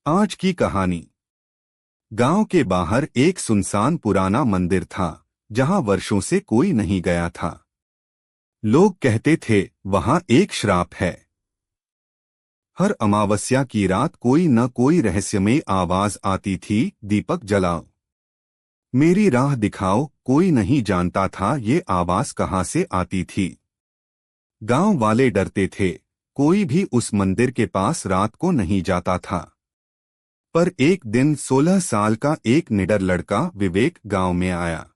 आज की कहानी। गांव के बाहर एक सुनसान पुराना मंदिर था जहां वर्षों से कोई नहीं गया था। लोग कहते थे वहां एक श्राप है। हर अमावस्या की रात कोई न कोई रहस्यमय आवाज आती थी, दीपक जलाओ, मेरी राह दिखाओ। कोई नहीं जानता था ये आवाज कहां से आती थी। गांव वाले डरते थे, कोई भी उस मंदिर के पास रात को नहीं जाता था। पर एक दिन 16 साल का एक निडर लड़का विवेक गांव में आया।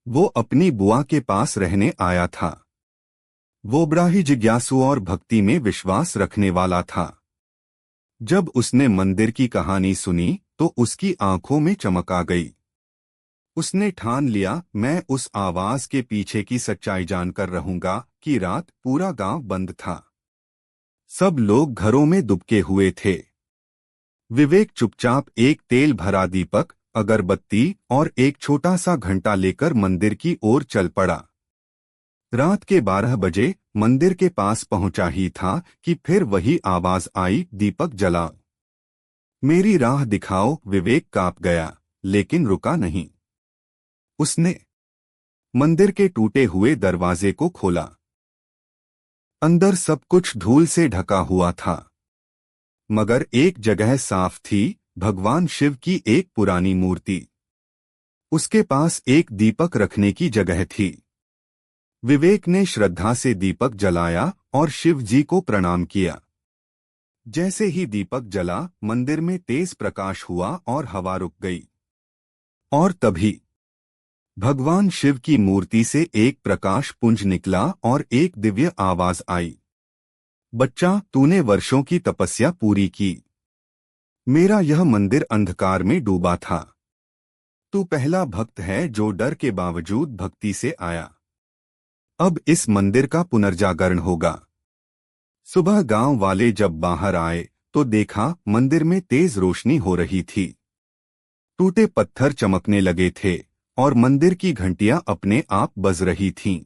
वो अपनी बुआ के पास रहने आया था। वो बड़ा ही जिज्ञासु और भक्ति में विश्वास रखने वाला था। जब उसने मंदिर की कहानी सुनी तो उसकी आंखों में चमक आ गई। उसने ठान लिया, मैं उस आवाज के पीछे की सच्चाई जानकर रहूंगा। कि रात पूरा गांव बंद था। सब लोग घरों में दुबके हुए थे। विवेक चुपचाप एक तेल भरा दीपक, अगरबत्ती और एक छोटा सा घंटा लेकर मंदिर की ओर चल पड़ा। रात के 12 बजे मंदिर के पास पहुंचा ही था कि फिर वही आवाज आई, दीपक जलाओ, मेरी राह दिखाओ। विवेक कांप गया, लेकिन रुका नहीं। उसने मंदिर के टूटे हुए दरवाजे को खोला। अंदर सब कुछ धूल से ढका हुआ था, मगर एक जगह साफ थी, भगवान शिव की एक पुरानी मूर्ति। उसके पास एक दीपक रखने की जगह थी। विवेक ने श्रद्धा से दीपक जलाया और शिव जी को प्रणाम किया। जैसे ही दीपक जला, मंदिर में तेज प्रकाश हुआ और हवा रुक गई। और तभी भगवान शिव की मूर्ति से एक प्रकाश पुंज निकला और एक दिव्य आवाज आई, बच्चा, तूने वर्षों की तपस्या पूरी की। मेरा यह मंदिर अंधकार में डूबा था। तू पहला भक्त है जो डर के बावजूद भक्ति से आया। अब इस मंदिर का पुनर्जागरण होगा। सुबह गांव वाले जब बाहर आए तो देखा मंदिर में तेज रोशनी हो रही थी। टूटे पत्थर चमकने लगे थे और मंदिर की घंटियां अपने आप बज रही थीं।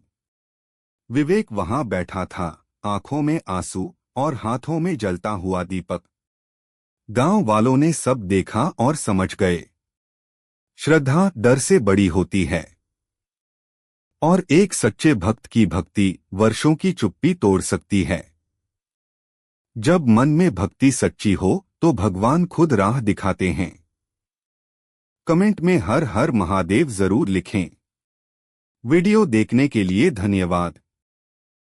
विवेक वहां बैठा था, आंखों में आंसू और हाथों में जलता हुआ दीपक। गांव वालों ने सब देखा और समझ गए, श्रद्धा डर से बड़ी होती है और एक सच्चे भक्त की भक्ति वर्षों की चुप्पी तोड़ सकती है। जब मन में भक्ति सच्ची हो तो भगवान खुद राह दिखाते हैं। कमेंट में हर हर महादेव जरूर लिखें। वीडियो देखने के लिए धन्यवाद।